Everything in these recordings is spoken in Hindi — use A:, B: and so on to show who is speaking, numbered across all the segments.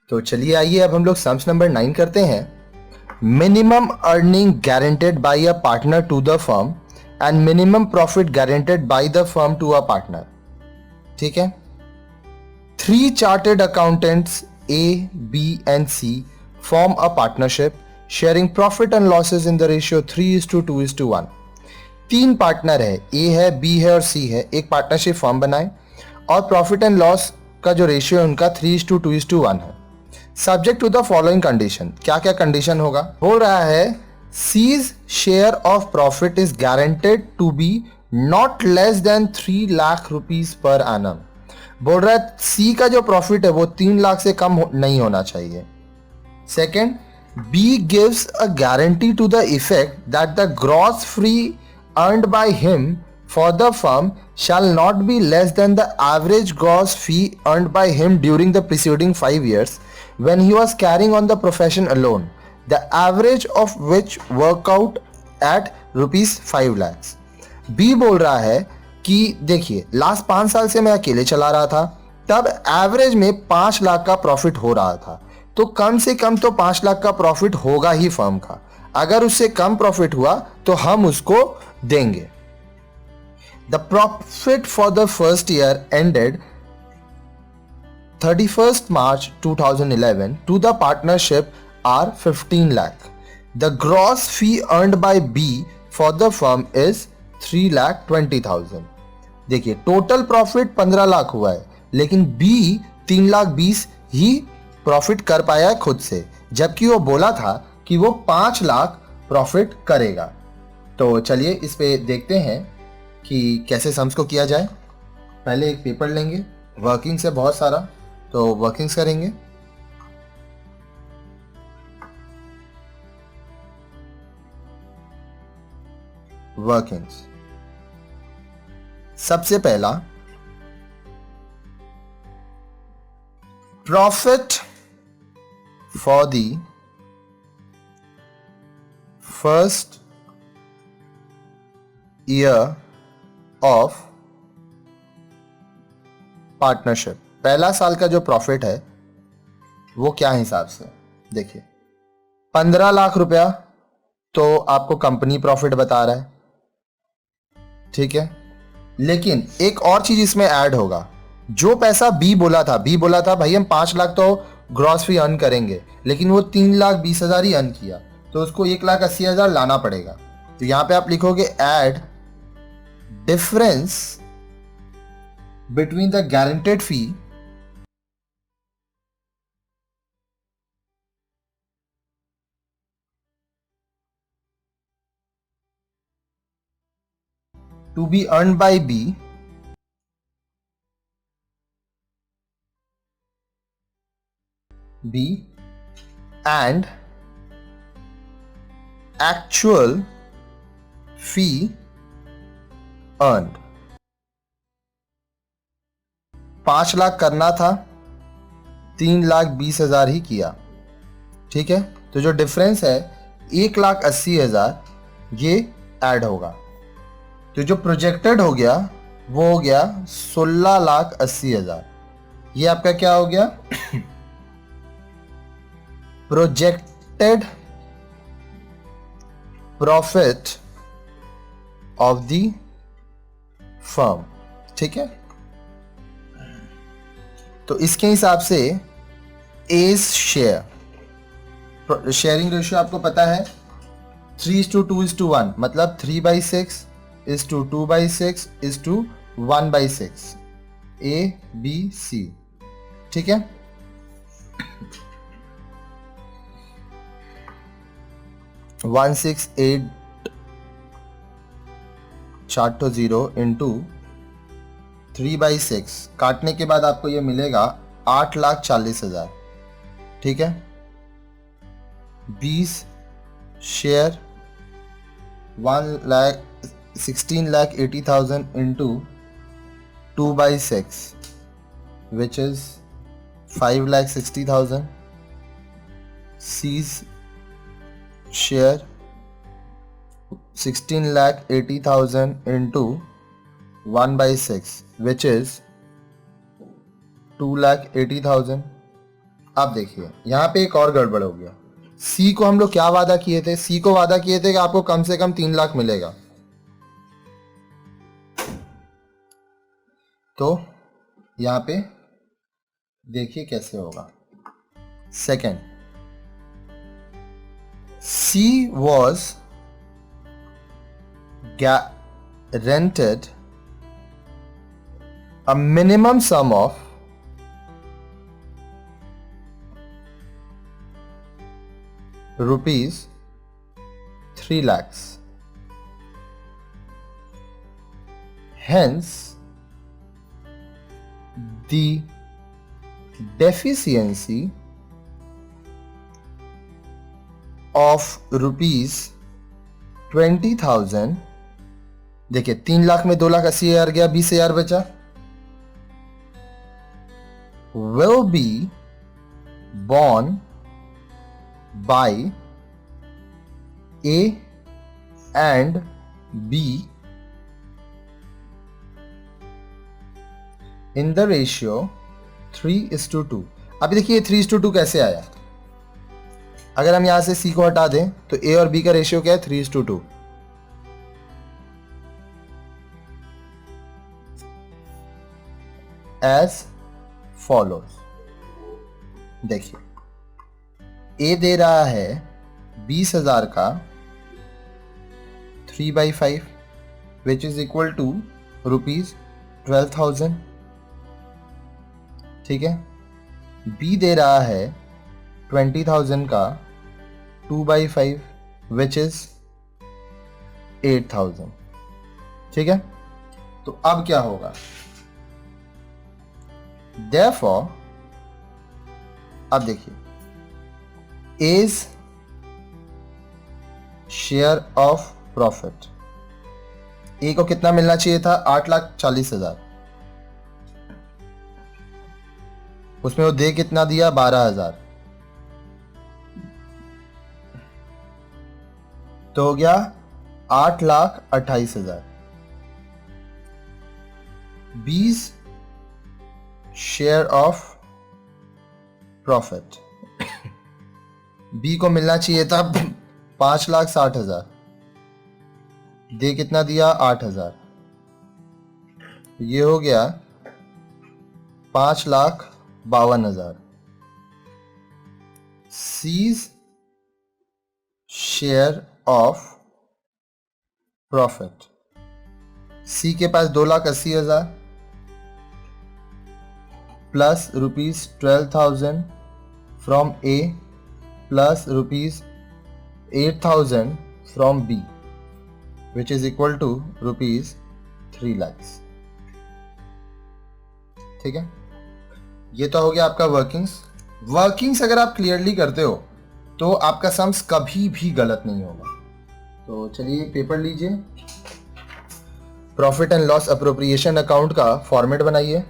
A: तो चलिए आइए अब हम लोग सम्स नंबर 9 करते हैं। Minimum earning guaranteed by a partner to the firm and minimum profit guaranteed by the firm to a partner. ठीक है, 3 chartered accountants A, B and C form a partnership sharing profit and losses in the ratio 3:2:1। 3 partner है, A है, B है और C है, एक पार्टनरशिप फॉर्म बनाए और प्रॉफिट एंड लॉस का जो रेशियो है उनका 3:2:1 है। Subject to the following condition, क्या क्या कंडीशन होगा? हो रहा है C's share of profit is guaranteed to be not less than 3 lakh rupees per annum. बोल रहा है सी का जो प्रॉफिट है वो 3 लाख से कम नहीं होना चाहिए। Second, B gives a guarantee to the effect that the gross free earned by him for the firm shall not be less than the average gross fee earned by him during the preceding 5 years when he was carrying on the profession alone, the average of which work out at rupees 5 lakhs। B बोल रहा है कि देखिए लास्ट 5 साल से मैं अकेले चला रहा था, तब एवरेज में 5 लाख का प्रॉफिट हो रहा था, तो कम से कम तो 5 लाख का प्रॉफिट होगा ही फर्म का। अगर उससे कम प्रॉफिट हुआ तो हम उसको देंगे। The profit for the first year ended 31st March 2011 to the partnership are 15 lakh. The gross fee earned by B for the firm is 3,20,000। देखिए टोटल प्रॉफिट 15 लाख हुआ है, लेकिन B 3,20,000 ही प्रॉफिट कर पाया है खुद से, जबकि वो बोला था कि वो 5 लाख प्रॉफिट करेगा। तो चलिए इस पे देखते हैं कि कैसे सम्स को किया जाए। पहले एक पेपर लेंगे, वर्किंग्स है बहुत सारा, तो वर्किंग्स करेंगे। वर्किंग्स, सबसे पहला profit for the first year of partnership. पहला साल का जो प्रॉफिट है वो क्या हिसाब से, देखिए 15 लाख रुपया तो आपको कंपनी प्रॉफिट बता रहा है, ठीक है। लेकिन एक और चीज इसमें ऐड होगा, जो पैसा बी बोला था भाई हम 5 लाख तो ग्रॉस फी अर्न करेंगे, लेकिन वो 3,20,000 ही अर्न किया, तो उसको 1,80,000 लाना पड़ेगा। तो यहां पे आप लिखोगे add difference between the guaranteed fee to be earned by B and actual fee earned। 5 lakh करना था, 3,20,000 ही किया, ठीक है। तो जो डिफरेंस है 1,80,000 ये ऐड होगा, तो जो प्रोजेक्टेड हो गया वो हो गया 16,80,000। ये आपका क्या हो गया projected profit of the firm, ठीक है। तो इसके हिसाब से एज शेयरिंग रेशियो आपको पता है 3:2:1, मतलब 3/6:2/6:1/6 ABC, ठीक है। 168 0 इंटू 3/6 काटने के बाद आपको ये मिलेगा 8,40,000, ठीक है। 20 share 16,80,000 into 2/6 which is 5,60,000। C's share 16,80,000 into 1/6 which is 2,80,000। अब देखिए यहां पे एक और गड़बड़ हो गया। सी को हम लोग क्या वादा किए थे? सी को वादा किए थे कि आपको कम से कम 3 लाख मिलेगा। तो यहां पे देखिए कैसे होगा। Second, C was rented a minimum sum of rupees 3 lakhs. Hence, the deficiency of rupees 20,000, देखिए 3 लाख में 2,80,000 गया, 20,000 बचा, will be borne by A and B in the ratio 3:2। अभी देखिए 3:2 कैसे आया? अगर हम यहां से C को हटा दें तो A और B का रेशियो क्या है? 3:2। As follows. देखिए ए दे रहा है 20,000 का 3/5 विच इज इक्वल टू ₹12,000। ठीक है। बी दे रहा है 20,000 का 2/5 विच इज 8,000। ठीक है। तो अब क्या होगा? Therefore, अब देखिए A's शेयर ऑफ प्रॉफिट, ए को कितना मिलना चाहिए था? 8,40,000। उसमें वो दे कितना दिया? 12,000। तो हो गया 8,28,000। 20 शेयर ऑफ प्रॉफिट, बी को मिलना चाहिए था 5,60,000, दे कितना दिया? 8,000। ये हो गया 5,52,000। C's share of profit, C के पास 2,80,000 plus ₹12,000 from A plus ₹8,000 from B which is equal to ₹3 lakhs। ठीक है। ये तो हो गया आपका वर्किंग्स अगर आप क्लियरली करते हो तो आपका सम्स कभी भी गलत नहीं होगा। तो चलिए पेपर लीजिए, profit and loss appropriation account का फॉर्मेट बनाइए।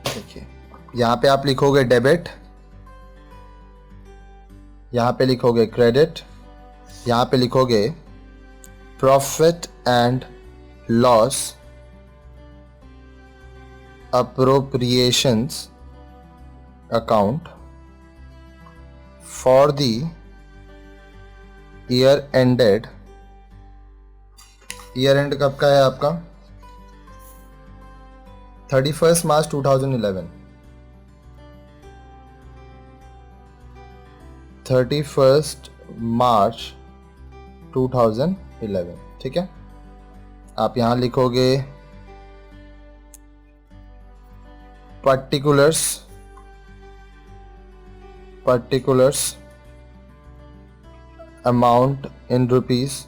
A: देखिए यहां पे आप लिखोगे डेबिट, यहां पे लिखोगे क्रेडिट, यहां पे लिखोगे profit and loss appropriations account for the year ended. Year and कब का है आपका? 31 मार्च 2011। 31 मार्च 2011। ठीक है। आप यहां लिखोगे particulars amount in rupees,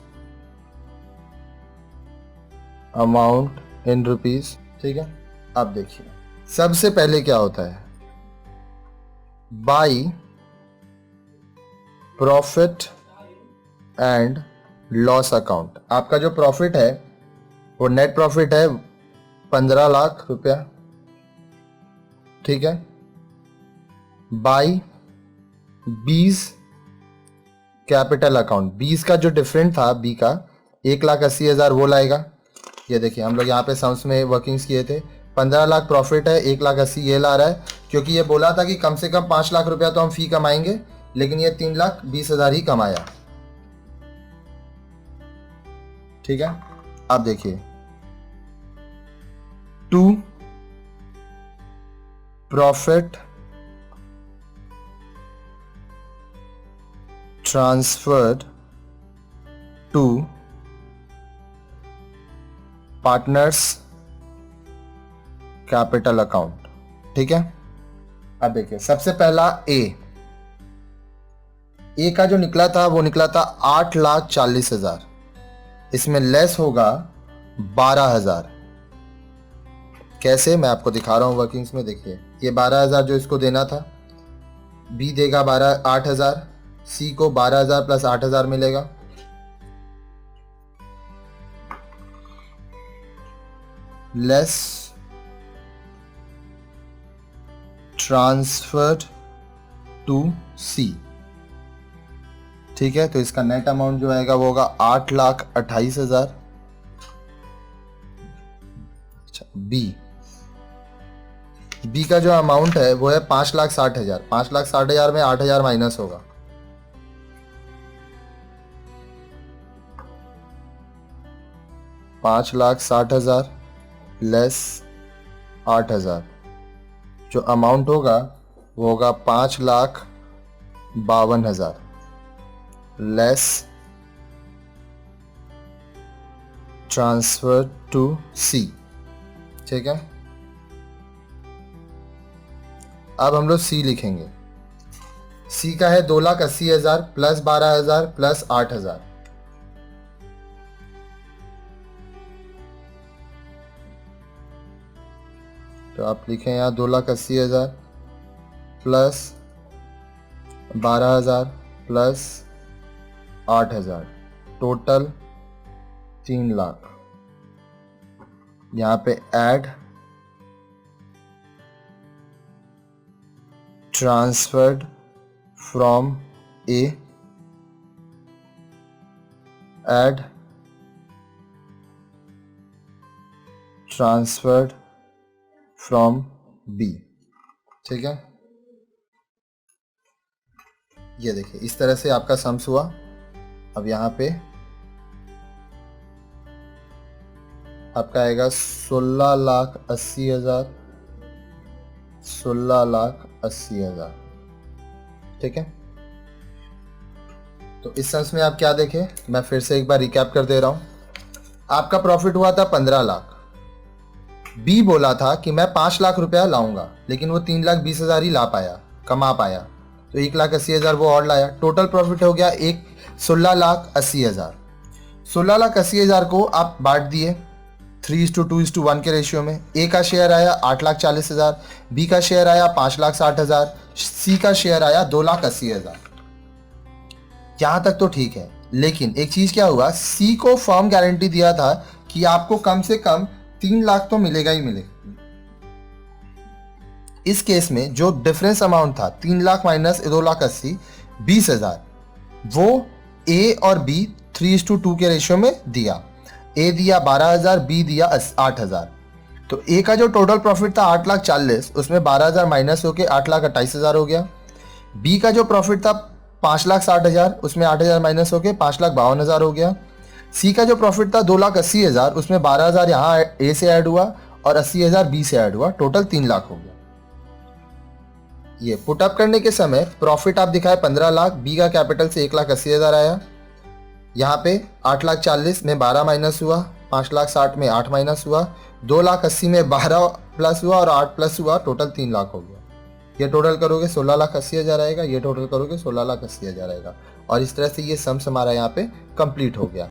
A: amount in rupees. ठीक है, अब देखिए सबसे पहले क्या होता है, by profit and loss account. आपका जो प्रॉफिट है वो नेट प्रॉफिट है 15 लाख रुपया। ठीक है, बाई 20 कैपिटल अकाउंट। 20 का जो डिफरेंट था बी का 1,80,000 वो लाएगा। ये देखिए हम लोग यहाँ पे सम्स में वर्किंग्स किए थे, 15 लाख प्रॉफिट है, 1,80,000 ये ला रहा है, क्योंकि ये बोला था कि कम से कम 5 लाख रुपया तो हम फी कमाएंगे, लेकिन ये 3,20,000 ही कमाया। ठीक है, अब देखिए to profit transferred to partners capital account. ठीक है, अब देखिए सबसे पहला ए का जो निकला था वो निकला था 8,40,000, इसमें लेस होगा 12,000। कैसे, मैं आपको दिखा रहा हूं वर्किंग्स में। देखिए ये 12,000 जो इसको देना था, बी देगा 8,000, सी को 12,000 प्लस 8,000 मिलेगा। लेस ट्रांसफर्ड टू सी। ठीक है, तो इसका नेट अमाउंट जो आएगा वो होगा 8,28,000। अच्छा, बी का जो अमाउंट है वो है 5,60,000। 5,60,000 में 8,000 माइनस होगा, $5,60,000 लेस 8,000, जो अमाउंट होगा वो होगा 5,52,000 लेस ट्रांसफर टू सी। ठीक है, अब हम लोग सी लिखेंगे। सी का है 2,80,000 प्लस 12,000 प्लस 8,000। तो आप लिखें यहाँ 2,80,000 प्लस 12,000 प्लस 8,000, टोटल 3 लाख। यहाँ पे add transferred from A, add transferred from B. ठीक है, ये देखिए इस तरह से आपका सम्स हुआ। अब यहां पे आपका आएगा 16,80,000, 16,80,000। ठीक है, तो इस सम्स में आप क्या देखें, मैं फिर से एक बार रिकैप कर दे रहा हूं। आपका प्रॉफिट हुआ था 15 लाख। बी बोला था कि मैं 5 लाख रुपया लाऊंगा, लेकिन वो 3,20,000 ही ला पाया, कमा पाया, तो 1,80,000 वो और लाया। टोटल प्रॉफिट हो गया 16,80,000। 16,80,000 को आप बांट दिए 3:2:1 के रेशियो में। ए का शेयर आया 8,40,000, बी का शेयर आया 5,60,000, सी का शेयर आया 2,80,000। यहां तक तो ठीक है, लेकिन एक चीज क्या हुआ, सी को फर्म गारंटी दिया था कि आपको कम से कम 3 लाख तो मिलेगा ही मिलेगा। इस केस में जो डिफरेंस अमाउंट था 3 लाख माइनस 2,80,000, 20,000, वो ए और बी 3:2 के रेशियो में दिया। ए दिया 12,000, बी दिया 8,000। तो ए का जो टोटल प्रॉफिट था 8,40,000, उसमें 12,000 माइनस होके 8,28,000 हो गया। बी का जो प्रॉफिट था 5,60,000, उसमें 8,000 माइनस होके 5,52,000 हो गया। सी का जो प्रॉफिट था 2,80,000, उसमें 12,000 यहाँ ए से ऐड हुआ और 80,000 बी से ऐड हुआ, टोटल 3 लाख हो गया। ये पुट अप करने के समय प्रॉफिट आप दिखाए 15 लाख, बी का कैपिटल से 1,80,000 आया, यहाँ पे 8,40,000 में 12 माइनस हुआ, 5,60,000 में 8 माइनस हुआ, 2,80,000 में 12 प्लस हुआ और 8 प्लस हुआ, टोटल 3 लाख हो गया। ये टोटल करोगे 16,80,000 आएगा, ये टोटल करोगे 16,80,000 आएगा, और इस तरह से ये सम्स हमारा यहाँ पे कंप्लीट हो गया।